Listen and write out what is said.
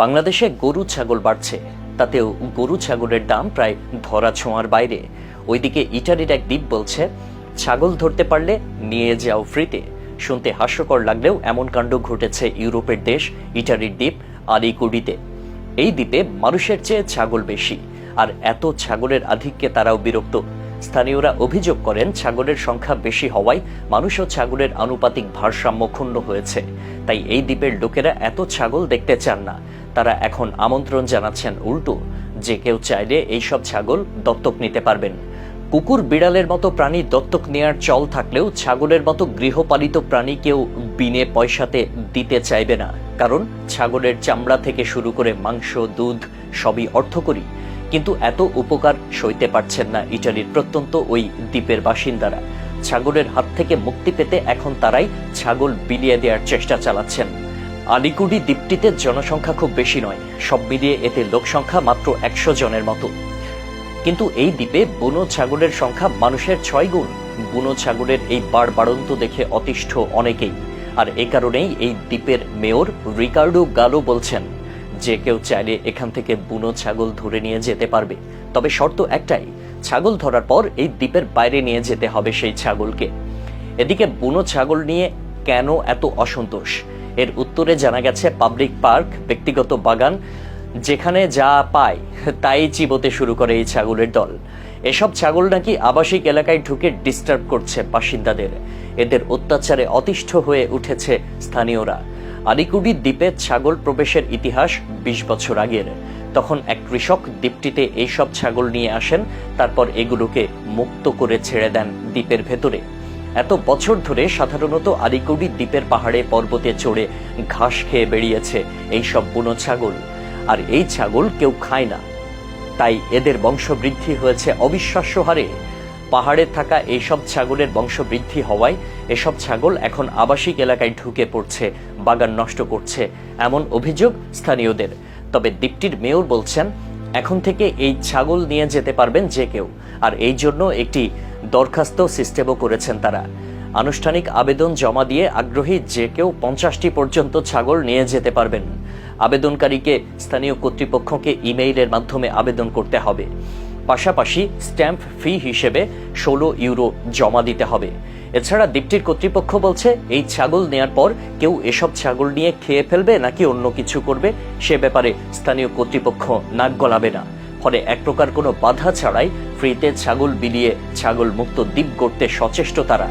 বাংলাদেশে গরু ছাগল বাড়ছে, তাতেও গরু ছাগলের দাম প্রায় ধরা ছোঁয়ার বাইরে। ওইদিকে ইটালির এক দ্বীপ বলছে ছাগল ধরতে পারলে নিয়ে যাও ফ্রিতে। শুনতে হাস্যকর লাগলেও এমন কাণ্ড ঘটেছে ইউরোপের দেশ ইটালির দ্বীপ আলিকুডিতে। এই দ্বীপে মানুষের চেয়ে ছাগল বেশি, আর এত ছাগলের আধিক্যে তারাও বিরক্ত। স্থানীয়রা অভিযোগ করেন ছাগলের সংখ্যা বেশি হওয়ায় মানুষ ও ছাগলের আনুপাতিক ভারসাম্য ক্ষুণ্ণ হয়েছে। তাই এই দ্বীপের লোকেরা এত ছাগল দেখতে চান না। তারা এখন আমন্ত্রণ জানাচ্ছেন উল্টো, যে কেউ চাইলে এইসব ছাগল দত্তক নিতে পারবেন। কুকুর বিড়ালের মতো প্রাণী দত্তক নেয়ার চল থাকলেও ছাগলের মতো গৃহপালিত প্রাণী কেউ বিনে পয়সাতে দিতে চাইবে না, কারণ ছাগলের চামড়া থেকে শুরু করে মাংস, দুধ সবই অর্থকরী। কিন্তু এত উপকার সইতে পারছেন না ইটালির প্রত্যন্ত ওই দ্বীপের বাসিন্দারা। ছাগলের হাত থেকে মুক্তি পেতে এখন তারাই ছাগল বিলিয়ে দেওয়ার চেষ্টা চালাচ্ছেন। আলিকুডি দ্বীপটিতে জনসংখ্যা খুব বেশি নয়, সব মিলিয়ে এতে লোকসংখ্যা মাত্র 100 জনের মতো। কিন্তু এই দ্বীপে বুনো ছাগলের সংখ্যা মানুষের 6 গুণ। বুনো ছাগলের এই বাড়বাড়ন্ত দেখে অতিষ্ঠ অনেকেই, আর এ কারণেই এই দ্বীপের মেয়র রিকার্ডো গালো বলছেন যে কেউ চাইলে এখান থেকে বুনো ছাগল ধরে নিয়ে যেতে পারবে, তবে শর্ত একটাই, ছাগল ধরার পর এই দ্বীপের বাইরে নিয়ে যেতে হবে সেই ছাগলকে। এদিকে বুনো ছাগল নিয়ে কেন এত অসন্তোষ, এর উত্তরে জানা গেছে পাবলিক পার্ক, ব্যক্তিগত বাগান, যেখানে যা পায় তাই চিবোতে শুরু করে এই ছাগলের দল। এসব ছাগল নাকি আবাসিক এলাকায় ঢুকে ডিস্টার্ব করছে বাসিন্দাদের। এদের অত্যাচারে অতিষ্ঠ হয়ে উঠেছে স্থানীয়রা। আলিকুডি দ্বীপে ছাগল প্রবেশের ইতিহাস 20 বছর আগের। তখন এক কৃষক দ্বীপটিতে এইসব ছাগল নিয়ে আসেন, তারপর এগুলোকে মুক্ত করে ছেড়ে দেন দ্বীপের ভেতরে। এত বছর ধরে সাধারণত আলিকুডি দ্বীপের পাহাড়ে পর্বতে চড়ে ঘাস খেয়ে বেরিয়েছে এইসব বুনো ছাগল, আর এই ছাগল কেউ খায় না। তাই এদের বংশবৃদ্ধি হয়েছে অবিশ্বাস্য হারে। পাহাড়ে থাকা এইসব ছাগলের বংশবৃদ্ধি হওয়ায় এসব ছাগল এখন আবাসিক এলাকায় ঢুকে পড়ছে, বাগান নষ্ট করছে, এমন অভিযোগ স্থানীয়দের। তবে দ্বীপটির মেয়র বলছেন এখন থেকে এই ছাগল নিয়ে যেতে পারবেন যে কেউ, আর এই জন্য একটি দরখাস্ত সিস্টেমও করেছেন তারা। আনুষ্ঠানিক আবেদন জমা দিয়ে আগ্রহী যে কেউ 50টি পর্যন্ত ছাগল নিয়ে যেতে পারবেন। আবেদনকারীকে স্থানীয় কর্তৃপক্ষকে ইমেইলের মাধ্যমে আবেদন করতে হবে। পাশাপাশি স্ট্যাম্প ফি হিসেবে 16 ইউরো জমা দিতে হবে। এছাড়া দ্বীপটির কর্তৃপক্ষ বলছে এই ছাগল নেয়ার পর কেউ এসব ছাগল নিয়ে খেয়ে ফেলবে নাকি অন্য কিছু করবে সে ব্যাপারে স্থানীয় কর্তৃপক্ষ নাক গলাবে না। ফলে এক প্রকার কোনো বাধা ছাড়াই ফ্রিতে ছাগল বিলিয়ে ছাগল মুক্ত দ্বীপ গড়তে সচেষ্ট তারা।